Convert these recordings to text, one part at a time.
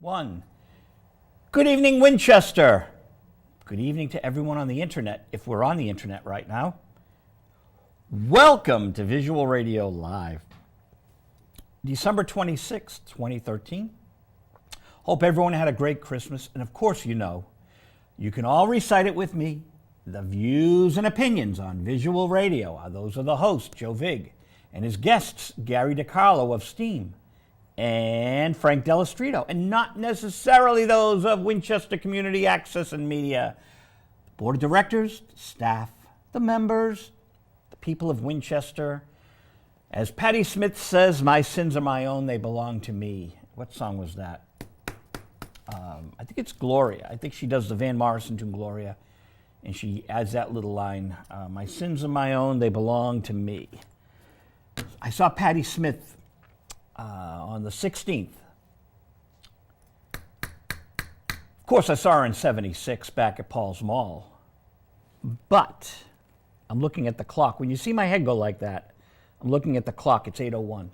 One. Good evening, Winchester. Good evening to everyone on the internet, if we're on the internet right now. Welcome to Visual Radio Live. December 26th, 2013. Hope everyone had a great Christmas. And of course, you can all recite it with me. The views and opinions on Visual Radio are those of the host, Joe Vig, and his guests, Gary DeCarlo of Steam and Frank Delastrito, and not necessarily those of Winchester Community Access and Media. The board of directors, the staff, the members, the people of Winchester. As Patti Smith says, my sins are my own, they belong to me. What song was that? I think it's Gloria. I think she does the Van Morrison tune, Gloria, and she adds that little line, my sins are my own, they belong to me. I saw Patti Smith on the 16th. Of course, I saw her in 76 back at Paul's Mall. But I'm looking at the clock. When you see my head go like that, I'm looking at the clock. It's 8:01.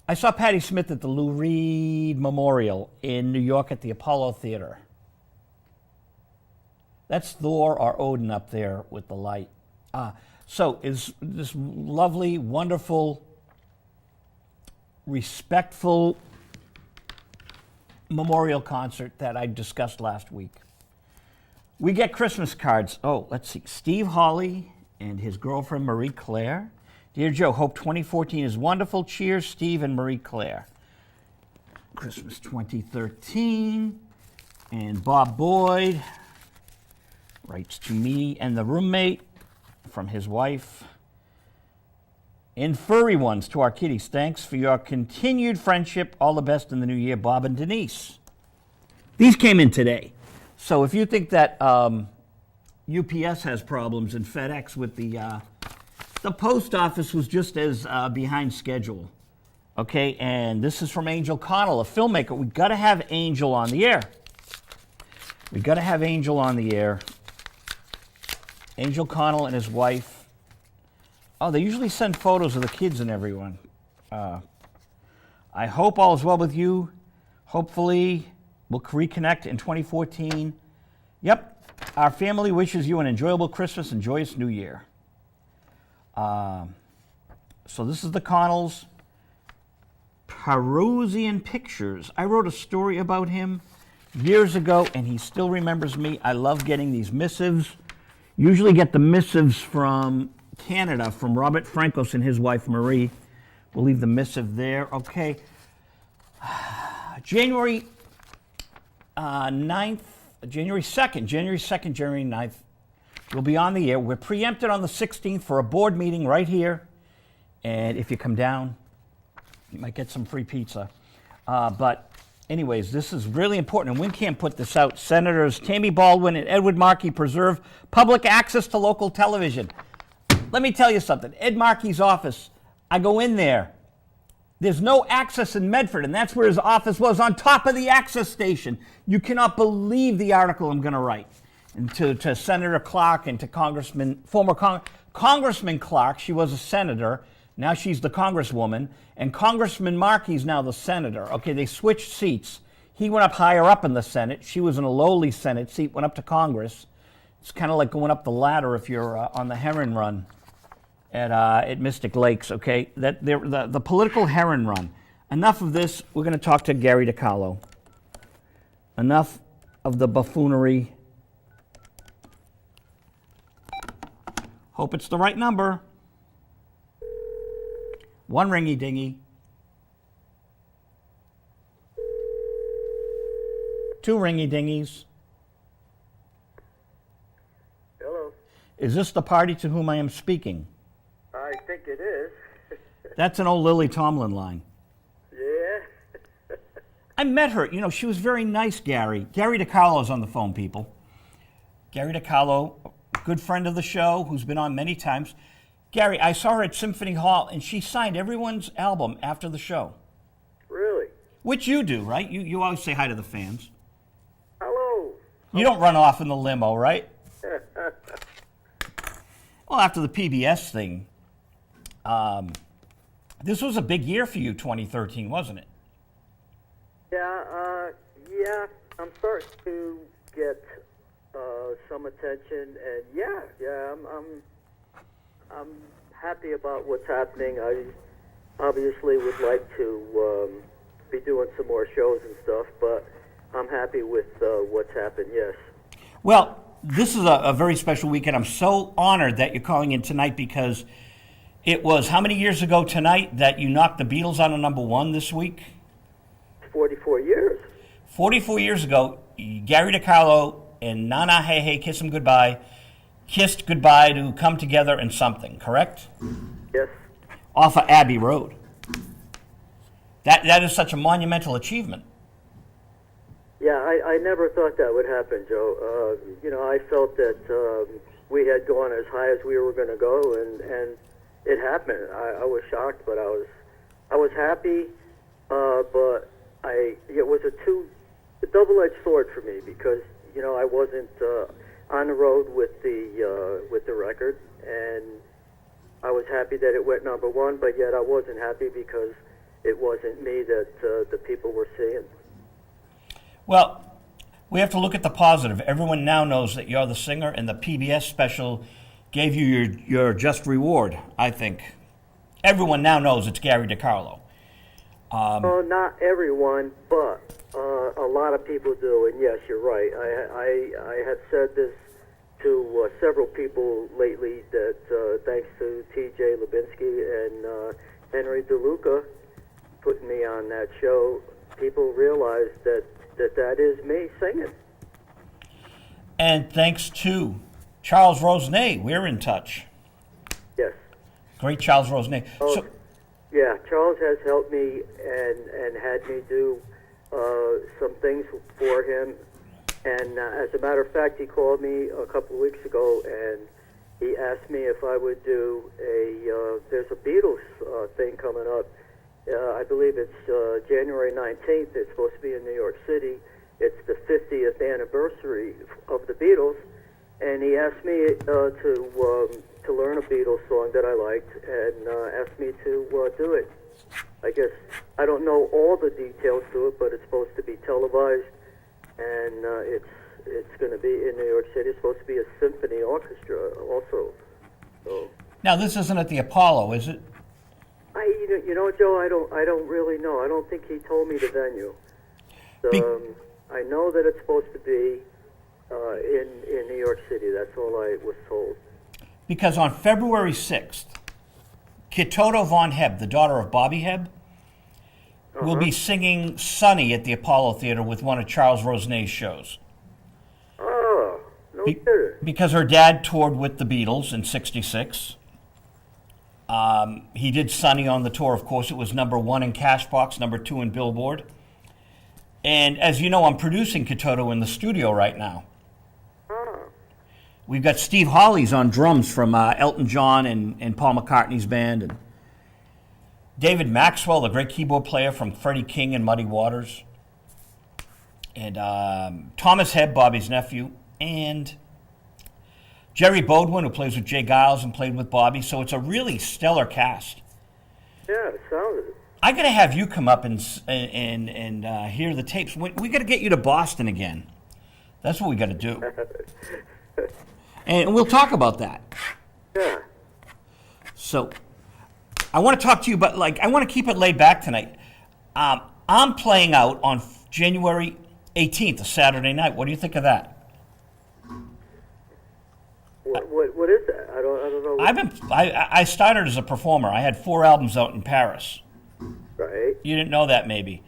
I saw Patti Smith at the Lou Reed Memorial in New York at the Apollo Theater. That's Thor or Odin up there with the light. So is this lovely, wonderful, respectful memorial concert that I discussed last week. We get Christmas cards. Oh, let's see. Steve Hawley and his girlfriend Marie Claire. Dear Joe, hope 2014 is wonderful. Cheers, Steve and Marie Claire. Christmas 2013. And Bob Boyd writes to me and the roommate from his wife. And furry ones to our kitties. Thanks for your continued friendship. All the best in the new year, Bob and Denise. These came in today. So if you think that UPS has problems and FedEx with the post office was just as behind schedule. Okay, and this is from Angel Connell, a filmmaker. We've got to have Angel on the air. We've got to have Angel on the air. Angel Connell and his wife. Oh, they usually send photos of the kids and everyone. I hope all is well with you. Hopefully, we'll reconnect in 2014. Yep, our family wishes you an enjoyable Christmas and joyous New Year. So this is the Connells. Perusian Pictures. I wrote a story about him years ago, and he still remembers me. I love getting these missives. Usually get the missives from Canada, from Robert Francos and his wife Marie. We'll leave the missive there. Okay. January 9th, January 9th, we'll be on the air. We're preempted on the 16th for a board meeting right here. And if you come down, you might get some free pizza. But anyways, this is really important, and Wincan't put this out. Senators Tammy Baldwin and Edward Markey preserve public access to local television. Let me tell you something. Ed Markey's office, I go in there. There's no access in Medford, and that's where his office was, on top of the access station. You cannot believe the article I'm going to write. And to Senator Clark and to Congressman Clark, she was a senator. Now she's the congresswoman. And Congressman Markey's now the senator. Okay, they switched seats. He went up higher up in the Senate. She was in a lowly Senate seat, went up to Congress. It's kind of like going up the ladder if you're on the Heron Run at Mystic Lakes, okay? The political Heron Run. Enough of this. We're going to talk to Gary DeCarlo. Enough of the buffoonery. Hope it's the right number. One ringy dingy. Two ringy dingies. Hello. Is this the party to whom I am speaking? I think it is. That's an old Lily Tomlin line. Yeah. I met her. You know, she was very nice, Gary. Gary DeCarlo's on the phone, people. Gary DeCarlo, good friend of the show, who's been on many times. Gary, I saw her at Symphony Hall, and she signed everyone's album after the show. Really? Which you do, right? You always say hi to the fans. Hello. You don't run off in the limo, right? Well, after the PBS thing, this was a big year for you, 2013, wasn't it? Yeah, Yeah, I'm starting to get some attention, and I'm happy about what's happening. I obviously would like to be doing some more shows and stuff, but I'm happy with what's happened. Yes. Well, this is a very special weekend. I'm so honored that you're calling in tonight because it was how many years ago tonight that you knocked the Beatles on a #1 this week? 44 years. 44 years ago, Gary DeCarlo and Na Na Hey Hey Kiss 'Em Goodbye kissed goodbye to come together in something, correct? Yes. Off of Abbey Road. That is such a monumental achievement. Yeah, I never thought that would happen, Joe. I felt that we had gone as high as we were going to go, and it happened. I was shocked, but I was happy. But it was a double-edged sword for me because I wasn't on the road with the record, and I was happy that it went #1, but yet I wasn't happy because it wasn't me that the people were seeing. Well, we have to look at the positive. Everyone now knows that you're the singer, and the PBS special gave you your just reward, I think. Everyone now knows it's Gary DeCarlo. Not everyone, but a lot of people do, and yes, you're right. I have said this to several people lately that thanks to T.J. Lubinsky and Henry DeLuca putting me on that show, people realize that is me singing. And thanks to Charles Rosenet, we're in touch. Yes. Great Charles Rosenet. Oh, yeah, Charles has helped me and had me do some things for him. And as a matter of fact, he called me a couple of weeks ago and he asked me if I would do there's a Beatles thing coming up. I believe it's January 19th. It's supposed to be in New York City. It's the 50th anniversary of the Beatles. And he asked me to learn a Beatles song that I liked and asked me to do it. I guess I don't know all the details to it, but it's supposed to be televised, and it's going to be in New York City. It's supposed to be a symphony orchestra also. So now this isn't at the Apollo, is it? Joe, I don't really know. I don't think he told me the venue. I know that it's supposed to be in New York City. That's all I was told. Because on February 6th, Kitoto Von Hebb, the daughter of Bobby Hebb, will be singing Sunny at the Apollo Theater with one of Charles Rosenet's shows. Oh, no kidding. Because her dad toured with the Beatles in '66. He did Sunny on the tour, of course. It was #1 in Cashbox, #2 in Billboard. And as you know, I'm producing Kitoto in the studio right now. We've got Steve Hollies on drums from Elton John and Paul McCartney's band, and David Maxwell, the great keyboard player from Freddie King and Muddy Waters, and Thomas Hebb, Bobby's nephew, and Jerry Bodwin, who plays with Jay Giles and played with Bobby. So it's a really stellar cast. Yeah, it sounded. I got to have you come up and hear the tapes. We got to get you to Boston again. That's what we got to do. And we'll talk about that. Yeah. So, I want to talk to you about, I want to keep it laid back tonight. I'm playing out on January 18th, a Saturday night. What do you think of that? What is that? I don't know. I started as a performer. I had 4 albums out in Paris. Right. You didn't know that, maybe.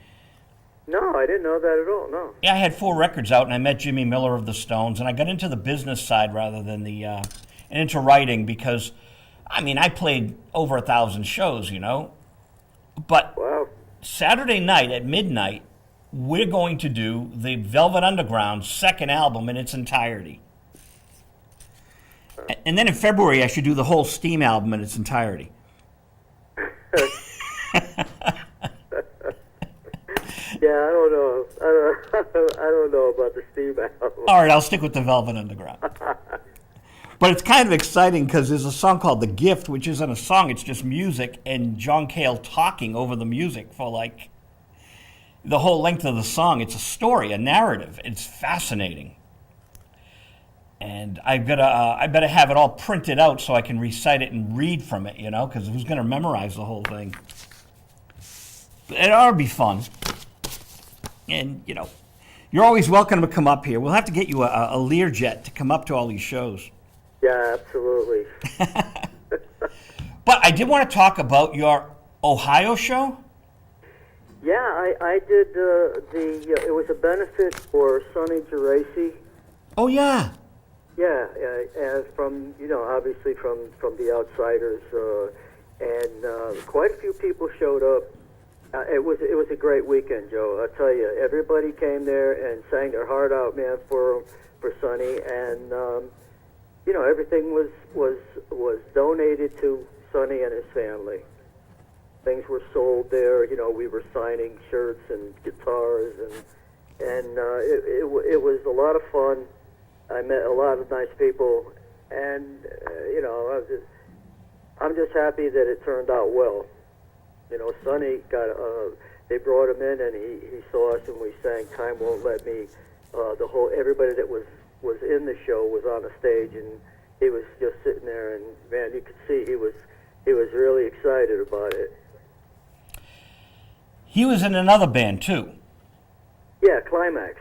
No, I didn't know that at all, no. Yeah, I had 4 records out, and I met Jimmy Miller of the Stones, and I got into the business side rather than and into writing because, I played over 1,000 shows, But Wow. Saturday night at midnight, we're going to do the Velvet Underground's second album in its entirety. And then in February, I should do the whole Steam album in its entirety. Yeah, I don't know. I don't know about the Steam album. All right, I'll stick with the Velvet Underground. But it's kind of exciting because there's a song called The Gift, which isn't a song, it's just music, and John Cale talking over the music for the whole length of the song. It's a story, a narrative. It's fascinating. And I better have it all printed out so I can recite it and read from it, because who's going to memorize the whole thing? It ought to be fun. And, you're always welcome to come up here. We'll have to get you a Learjet to come up to all these shows. Yeah, absolutely. But I did want to talk about your Ohio show. Yeah, I did it was a benefit for Sonny Geraci. Oh, yeah. Yeah, from obviously from the Outsiders, and quite a few people showed up. It was a great weekend, Joe. I tell you, everybody came there and sang their heart out, man, for Sonny, and everything was donated to Sonny and his family. Things were sold there. We were signing shirts and guitars, and it was a lot of fun. I met a lot of nice people, and I'm just happy that it turned out well. Sonny they brought him in, and he saw us, and we sang "Time Won't Let Me." Everybody that was in the show was on the stage, and he was just sitting there, and man, you could see he was really excited about it. He was in another band too. Yeah, Climax.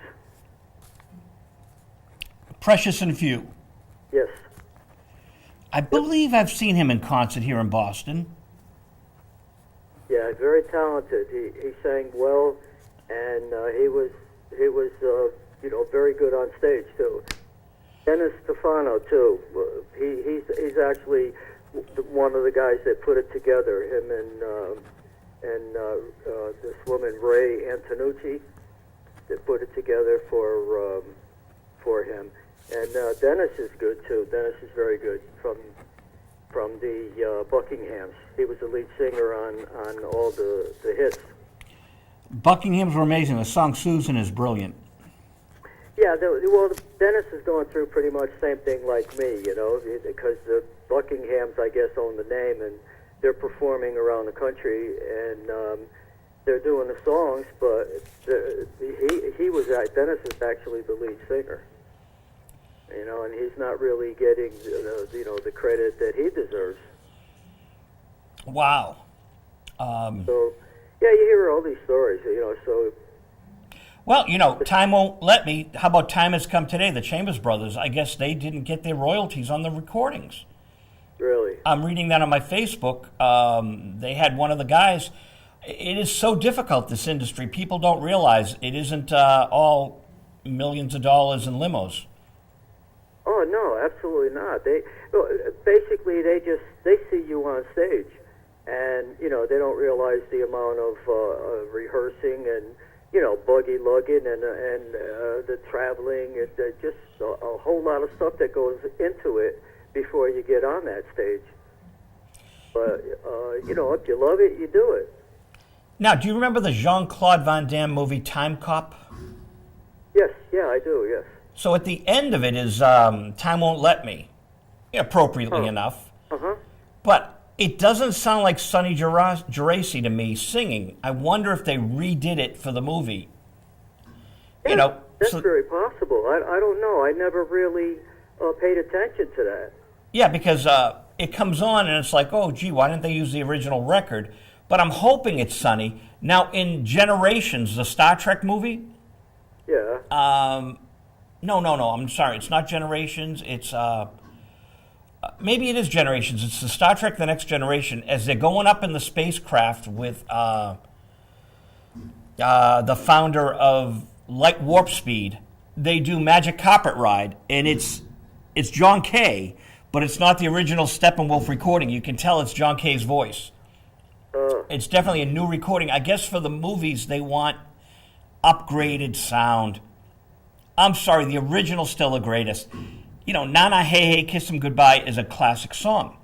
Precious and Few. Yes. I believe I've seen him in concert here in Boston. Yeah, very talented. He sang well, and he was very good on stage too. Dennis Stefano too. He's actually one of the guys that put it together. Him and this woman Ray Antonucci that put it together for him. And Dennis is good too. Dennis is very good from the Buckinghams. He was the lead singer on all the hits. Buckinghams were amazing. The song "Susan" is brilliant. Yeah, Dennis is going through pretty much the same thing like me, because the Buckinghams, I guess, own the name, and they're performing around the country, and they're doing the songs, but Dennis is actually the lead singer. And he's not really getting the credit that he deserves. Wow. So, yeah, you hear all these stories, so. Well, Time Won't Let Me. How about Time Has Come Today? The Chambers Brothers, I guess they didn't get their royalties on the recordings. Really? I'm reading that on my Facebook. They had one of the guys. It is so difficult, this industry. People don't realize it isn't all millions of dollars in limos. Oh no, absolutely not. They see you on stage, and they don't realize the amount of rehearsing and buggy lugging and the traveling and just a whole lot of stuff that goes into it before you get on that stage. But if you love it, you do it. Now, do you remember the Jean-Claude Van Damme movie Time Cop? Yes, yeah, I do. Yes. So at the end of it is Time Won't Let Me, appropriately enough. Uh-huh. But it doesn't sound like Sonny Geraci to me singing. I wonder if they redid it for the movie. Yeah, that's very possible. I don't know. I never really paid attention to that. Yeah, because it comes on and it's like, oh, gee, why didn't they use the original record? But I'm hoping it's Sonny. Now, in Generations, the Star Trek movie... Yeah. No, I'm sorry. It's not Generations. It's, maybe it is Generations. It's the Star Trek The Next Generation. As they're going up in the spacecraft with the founder of Light Warp Speed, they do Magic Carpet Ride, and it's John Kay, but it's not the original Steppenwolf recording. You can tell it's John Kay's voice. It's definitely a new recording. I guess for the movies, they want upgraded sound. I'm sorry, the original's still the greatest. Nana Hey Hey Kiss 'Em Goodbye is a classic song.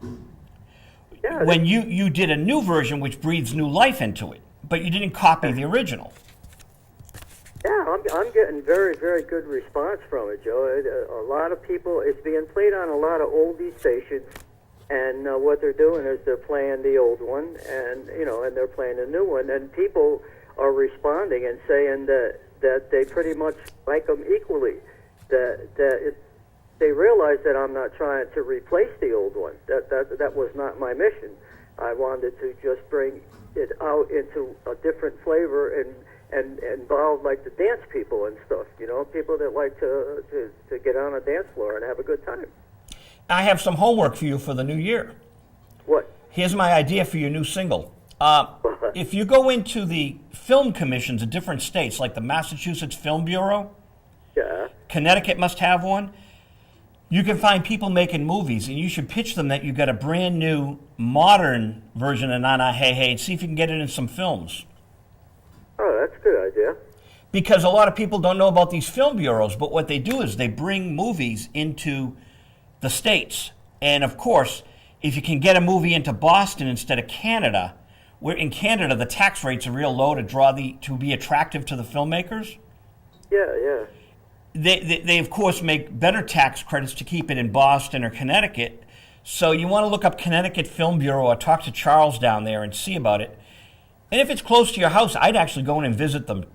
Yeah, when you did a new version which breathes new life into it, but you didn't copy the original. Yeah, I'm getting very, very good response from it, Joe. A lot of people, it's being played on a lot of oldie stations, and what they're doing is they're playing the old one, and and they're playing the new one, and people are responding and saying that they pretty much like them equally. They realize that I'm not trying to replace the old one. That was not my mission. I wanted to just bring it out into a different flavor and involve like the dance people and stuff. People that like to get on a dance floor and have a good time. I have some homework for you for the new year. What? Here's my idea for your new single. If you go into the film commissions in different states, like the Massachusetts Film Bureau, Yeah. Connecticut must have one, you can find people making movies, and you should pitch them that you got a brand new, modern version of Na Na Hey Hey, and see if you can get it in some films. Oh, that's a good idea. Because a lot of people don't know about these film bureaus, but what they do is they bring movies into the States. And of course, if you can get a movie into Boston instead of Canada, where in Canada the tax rates are real low to be attractive to the filmmakers, Yeah. they of course make better tax credits to keep it in Boston or Connecticut. So you want to look up Connecticut Film Bureau or talk to Charles down there and see about it. And if it's close to your house, I'd actually go in and visit them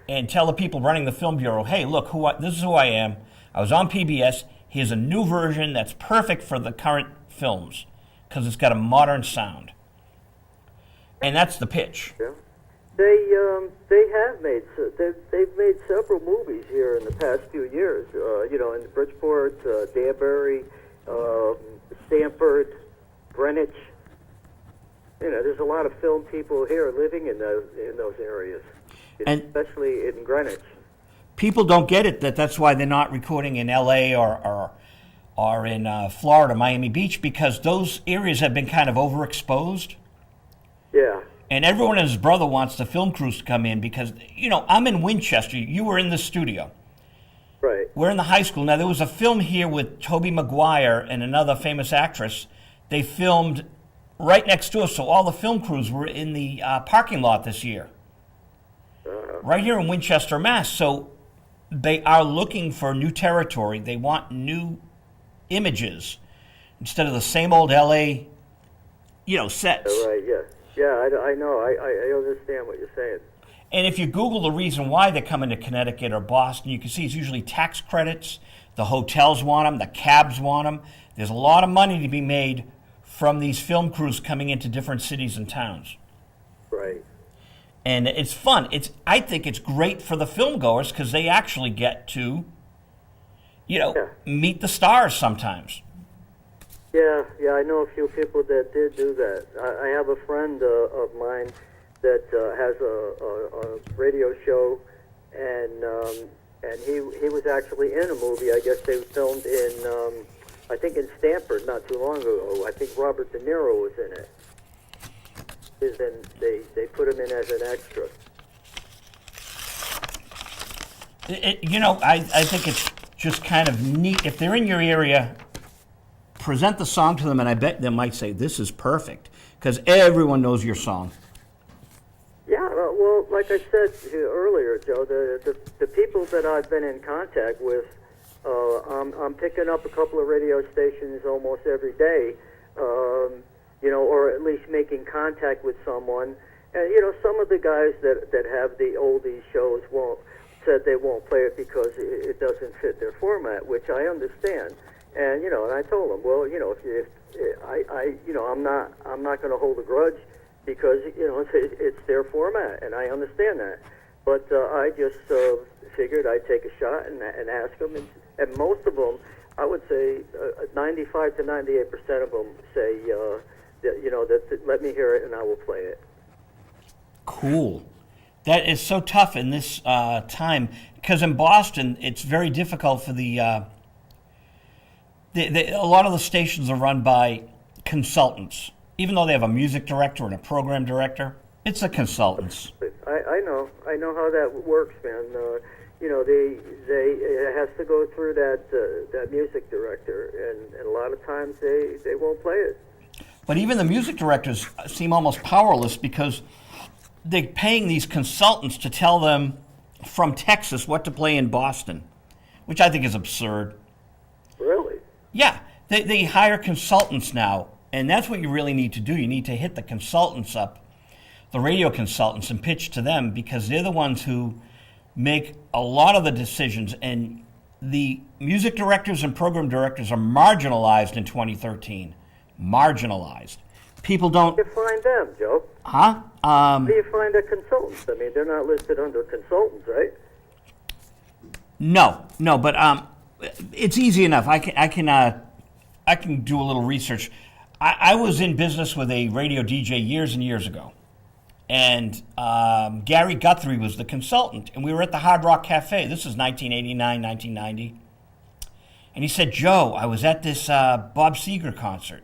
and tell the people running the Film Bureau, hey, look, this is who I am. I was on PBS. Here's a new version that's perfect for the current films because it's got a modern sound. And that's the pitch. Yeah. They've made several movies here in the past few years. In Bridgeport, Danbury, Stamford, Greenwich. There's a lot of film people here living in those areas, and especially in Greenwich. People don't get it that's why they're not recording in L.A. or in Florida, Miami Beach, because those areas have been kind of overexposed. Yeah. And everyone and his brother wants the film crews to come in because, I'm in Winchester. You were in the studio. Right. We're in the high school. Now, there was a film here with Tobey Maguire and another famous actress. They filmed right next door, so all the film crews were in the parking lot this year. Right here in Winchester, Mass. So they are looking for new territory. They want new images instead of the same old L.A., sets. Right, yeah. Yeah, I know. I understand what you're saying. And if you Google the reason why they're coming to Connecticut or Boston, you can see it's usually tax credits. The hotels want them. The cabs want them. There's a lot of money to be made from these film crews coming into different cities and towns. Right. And it's fun. I think it's great for the film goers because they actually get to, meet the stars sometimes. Yeah, I know a few people that did do that. I have a friend of mine that has a radio show, and he was actually in a movie. I guess they filmed in, I think in Stamford not too long ago. I think Robert De Niro was in it. And they put him in as an extra. I think it's just kind of neat. If they're in your area, present the song to them, and I bet they might say, this is perfect, because everyone knows your song. Yeah, well, like I said earlier, Joe, the people that I've been in contact with, I'm picking up a couple of radio stations almost every day, or at least making contact with someone. And, some of the guys that have the oldies shows said they won't play it because it doesn't fit their format, which I understand. And and I told them, well, if I'm not going to hold a grudge because it's their format, and I understand that. But I just figured I'd take a shot and ask them, and most of them, I would say, 95 to 98% of them say, that let me hear it and I will play it. Cool. That is so tough in this time because in Boston, it's very difficult for a lot of the stations are run by consultants. Even though they have a music director and a program director, it's the consultants. I know how that works, man. It has to go through that music director, and a lot of times they won't play it. But even the music directors seem almost powerless because they're paying these consultants to tell them from Texas what to play in Boston, which I think is absurd. Really? Yeah, they hire consultants now, and that's what you really need to do. You need to hit the consultants up. the radio consultants and pitch to them, because they're the ones who make a lot of the decisions, and the music directors and program directors are marginalized in 2013. Marginalized. People don't... How do you find them, Joe? Huh? How do you find the consultants? I mean, they're not listed under consultants, right? No, but it's easy enough. I can do a little research. I was in business with a radio DJ years and years ago, and Gary Guthrie was the consultant, and we were at the Hard Rock Cafe. This is 1989, 1990. And he said, Joe, I was at this Bob Seger concert,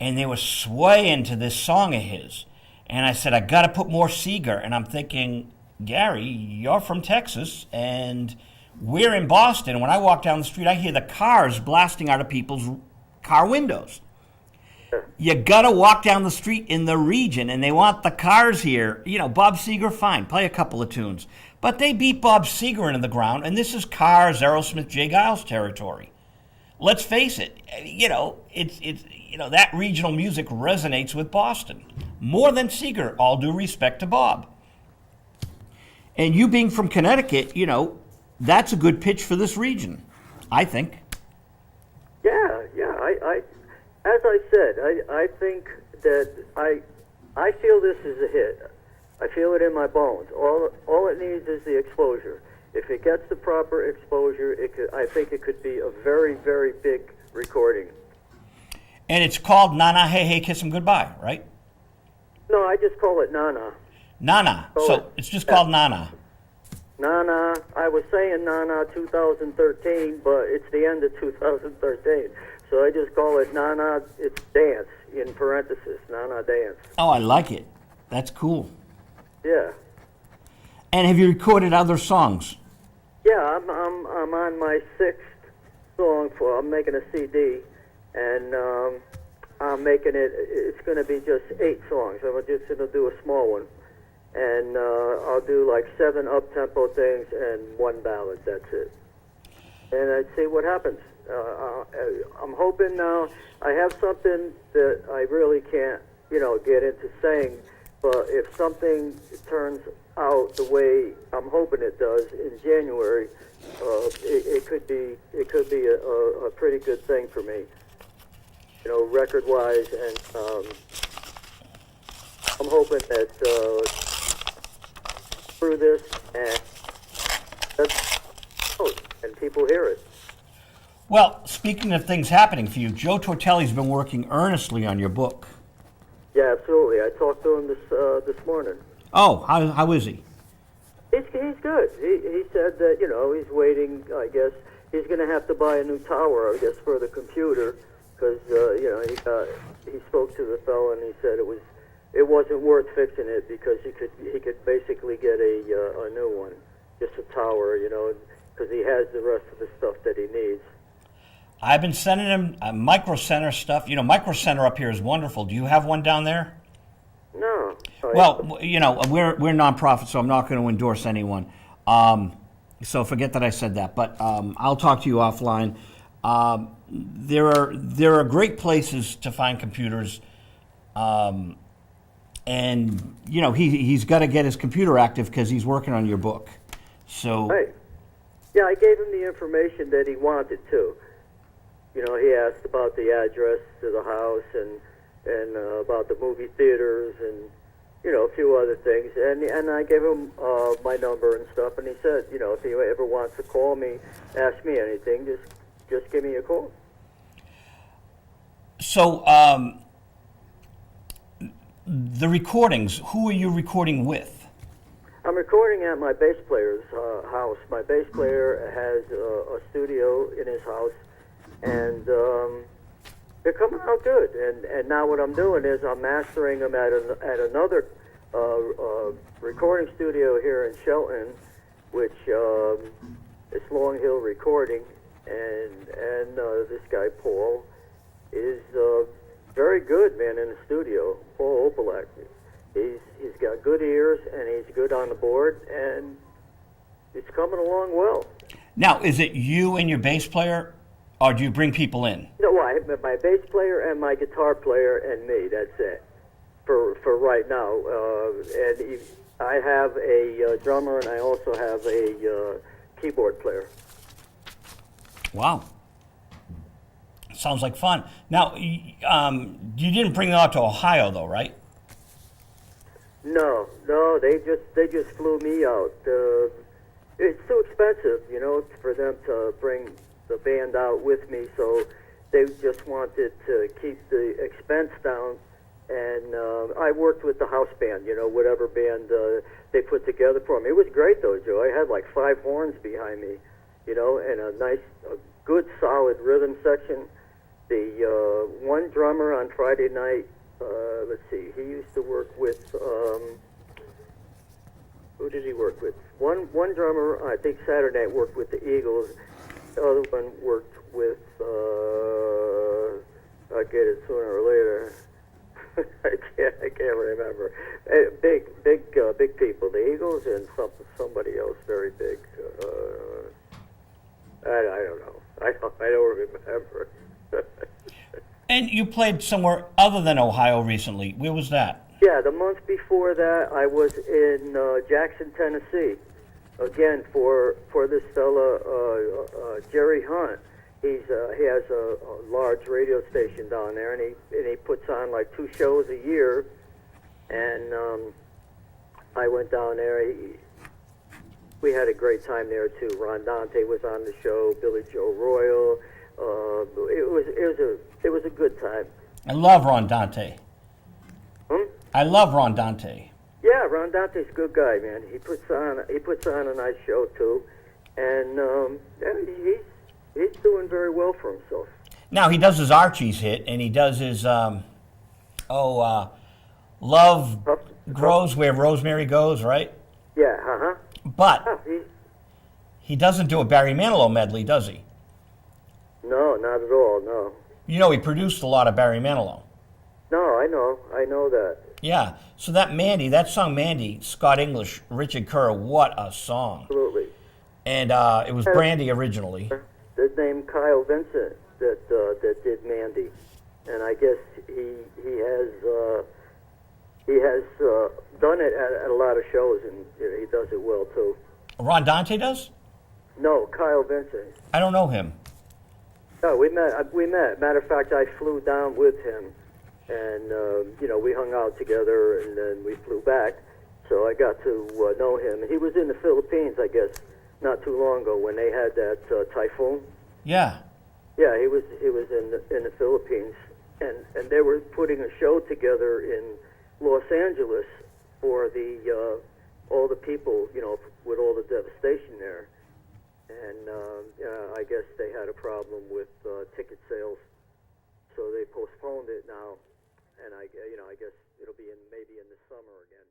and they were swaying to this song of his. And I said, I got to put more Seger. And I'm thinking, Gary, you're from Texas, and we're in Boston. When I walk down the street, I hear the cars blasting out of people's car windows. You got to walk down the street in the region, and they want the cars here. You know, Bob Seger, fine, play a couple of tunes. But they beat Bob Seger into the ground, and this is Cars, Aerosmith, Jay Giles territory. Let's face it, it's that regional music resonates with Boston more than Seger, all due respect to Bob. And you being from Connecticut, that's a good pitch for this region, I think. Yeah. I as I said, I think that I feel this is a hit. I feel it in my bones. All it needs is the exposure. If it gets the proper exposure, I think it could be a very, very big recording. And it's called Nana Hey Hey Kiss 'Em Goodbye, right? No, I just call it Nana. Nana. So it's just called Nana. Nana. I was saying Nana 2013, but it's the end of 2013. So I just call it Nana. It's dance in parentheses. Nana dance. Oh, I like it. That's cool. Yeah. And have you recorded other songs? Yeah, I'm on my sixth song I'm making a CD, and I'm making it. It's going to be just 8 songs. I'm just going to do a small one, and I'll do like 7 up-tempo things and 1 ballad. That's it. And I'd see what happens. I'm hoping now. I have something that I really can't, get into saying. But if something turns out the way I'm hoping it does in January, it could be a pretty good thing for me, record-wise, and I'm hoping that through this and people hear it. Well, speaking of things happening for you, Joe Tortelli's been working earnestly on your book. Yeah, absolutely. I talked to him this morning. Oh, how is he? He's good. He said that he's waiting. I guess he's going to have to buy a new tower. I guess for the computer because he spoke to the fellow and he said it wasn't worth fixing it because he could basically get a new one, just a tower, because he has the rest of the stuff that he needs. I've been sending him Micro Center stuff. Micro Center up here is wonderful. Do you have one down there? No. Well, we're nonprofit, so I'm not going to endorse anyone. So forget that I said that. But I'll talk to you offline. There are great places to find computers, and he's got to get his computer active because he's working on your book. So. Hey. Yeah, I gave him the information that he wanted to. He asked about the address to the house and about the movie theaters and, a few other things. And I gave him my number and stuff, and he said, if he ever wants to call me, ask me anything, just give me a call. So the recordings, who are you recording with? I'm recording at my bass player's house. My bass player has a studio in his house. And they're coming out good. And now what I'm doing is I'm mastering them at another recording studio here in Shelton, which is Long Hill Recording. And this guy Paul is very good, man, in the studio. Paul Opelak. He's got good ears and he's good on the board, and it's coming along well. Now, is it you and your bass player? Or do you bring people in? No, my bass player and my guitar player and me, that's it. for right now. I have a drummer, and I also have a keyboard player. Wow. Sounds like fun. Now, you didn't bring them out to Ohio, though, right? No, they just flew me out. It's too expensive, for them to bring the band out with me. So they just wanted to keep the expense down. And I worked with the house band, whatever band they put together for me. It was great, though, Joe. I had like 5 horns behind me, and a good, solid rhythm section. The one drummer on Friday night, let's see, he used to work with, who did he work with? One drummer, I think Saturday night, worked with the Eagles. The other one worked with, I'll get it sooner or later. I can't remember. Big people. The Eagles and somebody else very big. I don't know. I don't remember. And you played somewhere other than Ohio recently. Where was that? Yeah, the month before that, I was in Jackson, Tennessee. Again, for this fella, Jerry Hunt. He has a large radio station down there, and he puts on like 2 shows a year. And I went down there. We had a great time there too. Ron Dante was on the show. Billy Joe Royal. It was a good time. I love Ron Dante. I love Ron Dante. Yeah, Ron Dante's a good guy, man. He puts on a nice show too, and he's doing very well for himself. Now he does his Archie's hit, and he does his Love Grows Where Rosemary Goes, right? Yeah, But he doesn't do a Barry Manilow medley, does he? No, not at all. No. He produced a lot of Barry Manilow. No, I know that. Yeah, so that song Mandy, Scott English, Richard Kerr, what a song. Absolutely. And it was Brandy originally. The name Kyle Vincent that did Mandy, and I guess he has done it at a lot of shows, and he does it well too. Ron Dante does? No, Kyle Vincent. I don't know him. No, we met. Matter of fact, I flew down with him, and we hung out together, and then we flew back. So I got to know him. He was in the Philippines, I guess, not too long ago when they had that typhoon. Yeah. Yeah, he was in the Philippines, and they were putting a show together in Los Angeles for the all the people, with all the devastation there. And I guess they had a problem with ticket sales, so they postponed it now. And I guess it'll be maybe in the summer again.